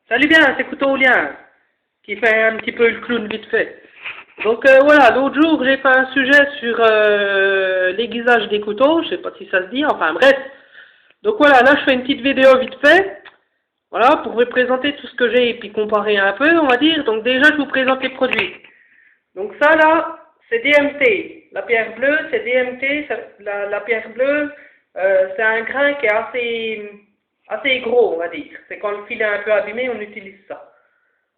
Salut bien, c'est Couteaulien, qui fait un petit peu le clown vite fait. Donc voilà, l'autre jour j'ai fait un sujet sur l'aiguisage des couteaux, je sais pas si ça se dit, enfin bref. Donc voilà, là je fais une petite vidéo vite fait, voilà, pour vous présenter tout ce que j'ai et puis comparer un peu, on va dire. Donc déjà je vous présente les produits. Donc ça là, c'est DMT. La pierre bleue, c'est DMT, la pierre bleue, c'est un grain qui est assez gros, on va dire. C'est quand le fil est un peu abîmé, on utilise ça.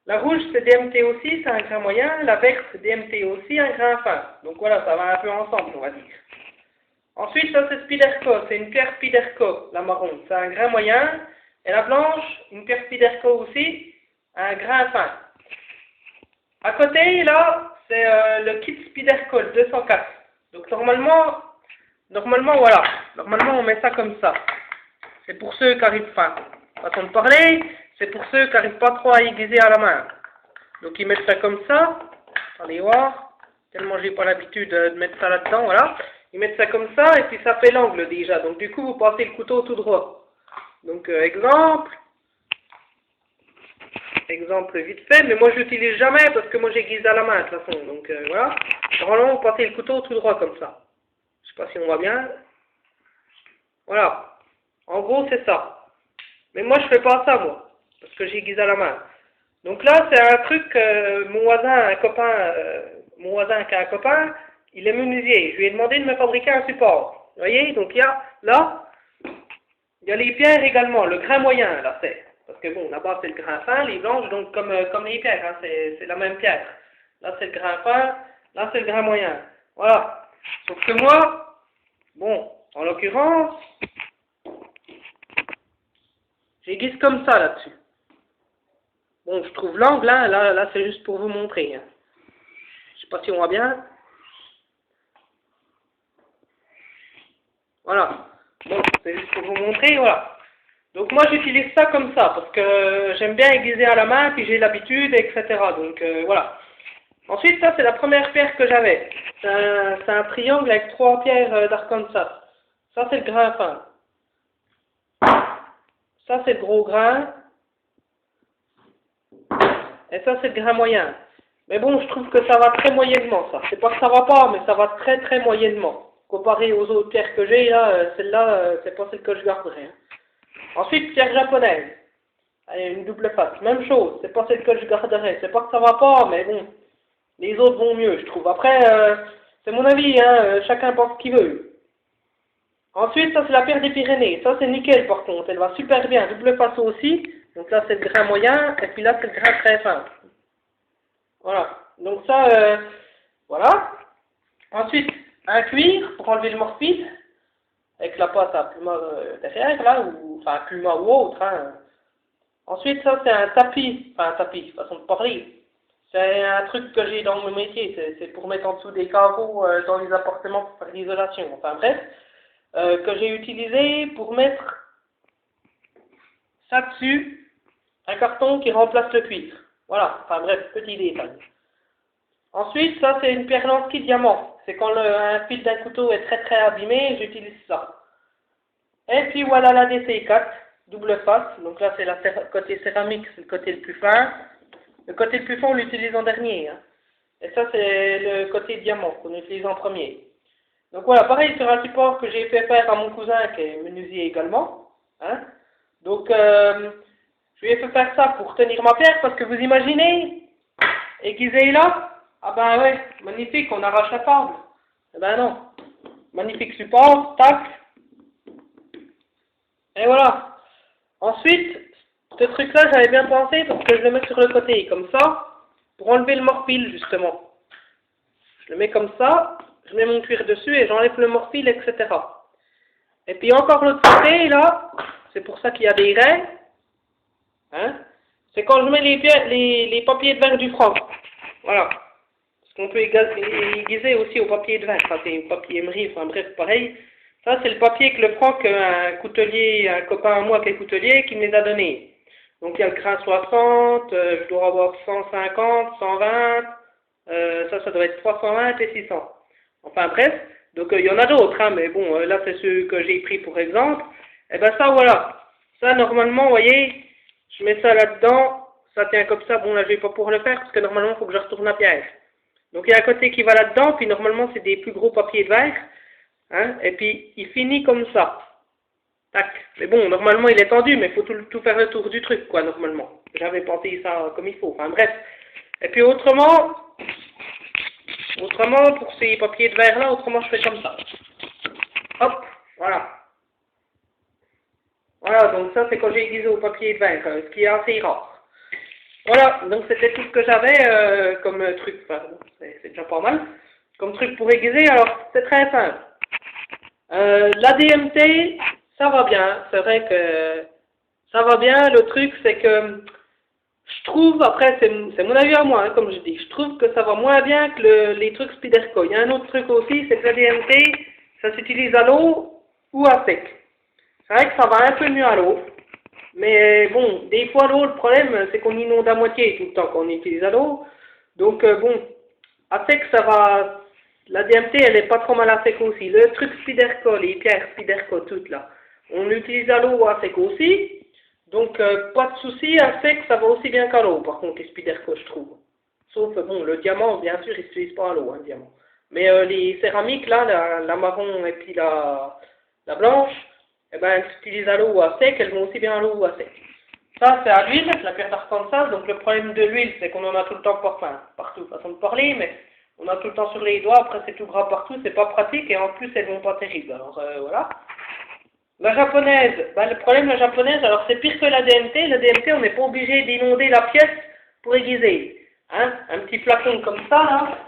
La rouge, c'est DMT aussi, c'est un grain moyen. La verte, c'est DMT aussi, un grain fin. Donc voilà, ça va un peu ensemble, on va dire. Ensuite, ça c'est Spyderco, c'est une pierre Spyderco, la marron. C'est un grain moyen. Et la blanche, une pierre Spyderco aussi, un grain fin. À côté, là, c'est le kit Spyderco, le 204. Donc normalement, voilà. Normalement, on met ça comme ça. C'est pour ceux qui arrivent, façon de parler, c'est pour ceux qui n'arrivent pas trop à aiguiser à la main. Donc ils mettent ça comme ça. Allez voir. Tellement j'ai pas l'habitude de mettre ça là-dedans, voilà. Ils mettent ça comme ça et puis ça fait l'angle déjà. Donc du coup vous passez le couteau tout droit. Donc exemple vite fait, mais moi je l'utilise jamais parce que moi j'aiguise à la main de toute façon. Donc voilà. Normalement vous passez le couteau tout droit comme ça. Je sais pas si on voit bien. Voilà. En gros c'est ça. Mais moi je fais pas ça moi. Parce que j'aiguise à la main. Donc là, c'est un truc, mon voisin qui a un copain, il est menuisier. Je lui ai demandé de me fabriquer un support. Vous voyez, donc il y a, là, il y a les pierres également, le grain moyen, là, c'est. Parce que bon, là-bas, c'est le grain fin, les blanches, donc comme les pierres, hein, c'est la même pierre. Là, c'est le grain fin, là, c'est le grain moyen. Voilà. Sauf que moi, bon, en l'occurrence, j'aiguise comme ça, là-dessus. Bon, je trouve l'angle, hein, là c'est juste pour vous montrer. Hein. Je sais pas si on voit bien. Voilà. Bon, c'est juste pour vous montrer, voilà. Donc moi j'utilise ça comme ça, parce que j'aime bien aiguiser à la main, puis j'ai l'habitude, etc. Donc voilà. Ensuite, ça c'est la première pierre que j'avais. C'est un triangle avec 3 pierres d'Arkansas. Ça c'est le grain fin. Ça c'est le gros grain. Et ça, c'est le grain moyen. Mais bon, je trouve que ça va très moyennement, ça. C'est pas que ça va pas, mais ça va très très moyennement. Comparé aux autres pierres que j'ai, là, celle-là, c'est pas celle que je garderai. Hein. Ensuite, pierre japonaise. Allez, une double face. Même chose, c'est pas celle que je garderai. C'est pas que ça va pas, mais bon, les autres vont mieux, je trouve. Après, c'est mon avis, hein, chacun pense ce qu'il veut. Ensuite, ça, c'est la pierre des Pyrénées. Ça, c'est nickel, par contre. Elle va super bien. Double face aussi. Donc là, c'est le grain moyen, et puis là, c'est le grain très fin. Voilà. Donc ça, voilà. Ensuite, un cuir pour enlever le morphite, avec la pâte à pluma derrière, là, ou enfin pluma ou autre. Hein. Ensuite, ça, c'est un tapis, façon de parler. C'est un truc que j'ai dans mon métier, c'est pour mettre en dessous des carreaux dans les appartements pour faire l'isolation. Enfin bref, que j'ai utilisé pour mettre ça dessus, un carton qui remplace le cuir. Voilà, enfin bref, petit détail. Ensuite, ça c'est une pierre Lansky diamant. C'est quand un fil d'un couteau est très très abîmé, j'utilise ça. Et puis voilà la DC4, double face. Donc là c'est le côté céramique, c'est le côté le plus fin. Le côté le plus fin on l'utilise en dernier. Hein. Et ça c'est le côté diamant qu'on utilise en premier. Donc voilà, pareil sur un support que j'ai fait faire à mon cousin qui est menuisier également. Hein. Donc je lui ai fait faire ça pour tenir ma pierre parce que vous imaginez, aiguiser là, ah ben ouais, magnifique, on arrache la table. Eh ben non, magnifique support, tac. Et voilà. Ensuite, ce truc-là, j'avais bien pensé parce que je le mets sur le côté, comme ça, pour enlever le morphile justement. Je le mets comme ça, je mets mon cuir dessus et j'enlève le morphile, etc. Et puis encore l'autre côté, là, c'est pour ça qu'il y a des raies. Hein, c'est quand je mets les papiers de verre du franc. Voilà. Parce qu'on peut aiguiser aussi au papier de verre. Ça, c'est au papier émery, enfin bref, pareil. Ça, c'est le papier que le franc, un copain à moi qui est coutelier, qui me les a donnés. Donc, il y a le grain 60, je dois avoir 150, 120, ça doit être 320 et 600. Enfin bref, donc il y en a d'autres, hein, mais bon, là, c'est ceux que j'ai pris pour exemple. Et ben ça, voilà. Ça, normalement, vous voyez, je mets ça là-dedans, ça tient comme ça, bon là je vais pas pouvoir le faire parce que normalement il faut que je retourne la pierre. Donc il y a un côté qui va là-dedans, puis normalement c'est des plus gros papiers de verre, hein, et puis il finit comme ça. Tac. Mais bon, normalement il est tendu, mais il faut tout faire le tour du truc, quoi, normalement. J'avais pensé ça comme il faut, enfin bref. Et puis autrement, pour ces papiers de verre là, autrement je fais comme ça. Hop, voilà. Voilà, donc ça c'est quand j'ai aiguisé au papier de verre, ce qui est assez rare. Voilà, donc c'était tout ce que j'avais comme truc, enfin, c'est déjà pas mal, comme truc pour aiguiser, alors c'est très simple. La DMT, ça va bien, c'est vrai que ça va bien, le truc c'est que je trouve, après c'est mon avis à moi, hein, comme je dis, je trouve que ça va moins bien que les trucs Spyderco. Il y a un autre truc aussi, c'est que la DMT, ça s'utilise à l'eau ou à sec. C'est vrai que ça va un peu mieux à l'eau. Mais bon, des fois l'eau, le problème, c'est qu'on inonde à moitié tout le temps quand on utilise à l'eau. Donc bon, à sec, ça va. La DMT, elle est pas trop mal à sec aussi. Le truc Spyderco, les pierres Spyderco, toutes là, on l'utilise à l'eau ou à sec aussi. Donc pas de souci, à sec, ça va aussi bien qu'à l'eau, par contre, les Spyderco, je trouve. Sauf, bon, le diamant, bien sûr, il s'utilise pas à l'eau, hein, le diamant. Mais les céramiques, là, la marron et puis la blanche, eh ben, elles s'utilisent à l'eau ou à sec, elles vont aussi bien à l'eau ou à sec. Ça, c'est à l'huile, la pierre d'Arkansas. Donc, le problème de l'huile, c'est qu'on en a tout le temps partout, façon de parler, mais on a tout le temps sur les doigts. Après, c'est tout gras partout, c'est pas pratique et en plus, elles vont pas terribles. Alors, voilà. La japonaise, ben, le problème de la japonaise, alors c'est pire que la DMT. La DMT, on n'est pas obligé d'inonder la pièce pour aiguiser. Hein? Un petit flacon comme ça, là.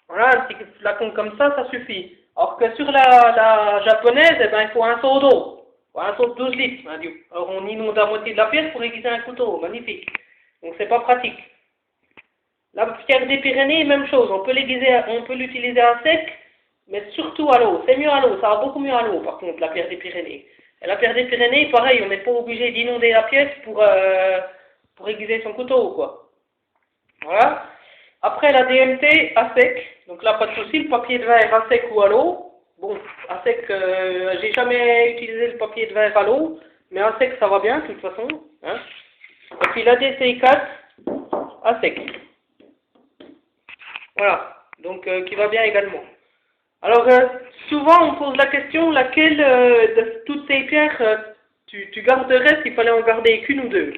Voilà, un petit flacon comme ça suffit. Alors que sur la japonaise, eh ben, il faut un seau d'eau. Un seau de 12 litres. Hein, alors on inonde la moitié de la pièce pour aiguiser un couteau. Magnifique. Donc c'est pas pratique. La pierre des Pyrénées, même chose. On peut l'utiliser à sec, mais surtout à l'eau. C'est mieux à l'eau. Ça va beaucoup mieux à l'eau, par contre, la pierre des Pyrénées. Et la pierre des Pyrénées, pareil, on n'est pas obligé d'inonder la pièce pour aiguiser son couteau, quoi. Voilà. Après la DMT à sec, donc là pas de souci, le papier de verre à sec ou à l'eau. Bon, à sec, j'ai jamais utilisé le papier de verre à l'eau, mais à sec ça va bien de toute façon. Hein. Et puis la DC4 à sec. Voilà, donc qui va bien également. Alors souvent on pose la question, laquelle de toutes ces pierres tu garderais s'il fallait en garder qu'une ou deux.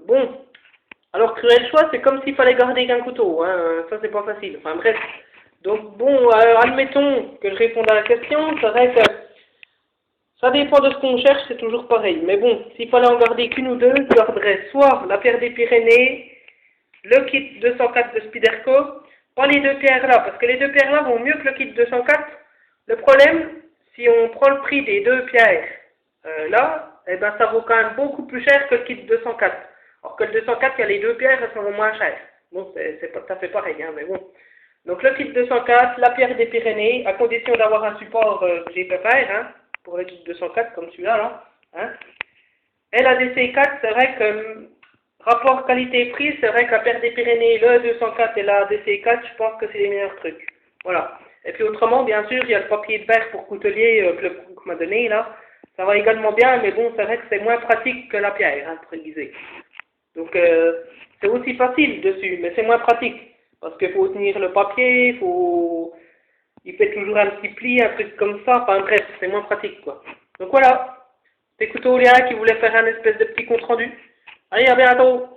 Bon. Alors, cruel choix, c'est comme s'il fallait garder qu'un couteau, hein. Ça c'est pas facile, enfin bref. Donc bon, admettons que je réponde à la question, c'est vrai que ça dépend de ce qu'on cherche, c'est toujours pareil. Mais bon, s'il fallait en garder qu'une ou deux, je garderais soit la pierre des Pyrénées, le kit 204 de Spyderco, pas les deux pierres là, parce que les deux pierres là vont mieux que le kit 204. Le problème, si on prend le prix des deux pierres là, eh ben ça vaut quand même beaucoup plus cher que le kit 204. Alors que le 204, il y a les deux pierres, elles sont moins chères. Bon, c'est pas tout à fait pareil, hein, mais bon. Donc le kit 204, la pierre des Pyrénées, à condition d'avoir un support que j'ai fait faire, hein, pour le kit 204, comme celui-là, là. Hein. Et la DC4, c'est vrai que, rapport qualité-prix, c'est vrai que la pierre des Pyrénées, le 204 et la DC4, je pense que c'est les meilleurs trucs. Voilà. Et puis autrement, bien sûr, il y a le papier de verre pour coutelier que le cook m'a donné, là. Ça va également bien, mais bon, c'est vrai que c'est moins pratique que la pierre, hein, pour aiguiser. Donc, c'est aussi facile dessus, mais c'est moins pratique. Parce qu'il faut tenir le papier, il fait toujours un petit pli, un truc comme ça. Enfin bref, c'est moins pratique, quoi. Donc voilà. C'est Couteau Léa qui voulait faire un espèce de petit compte rendu. Allez, à bientôt!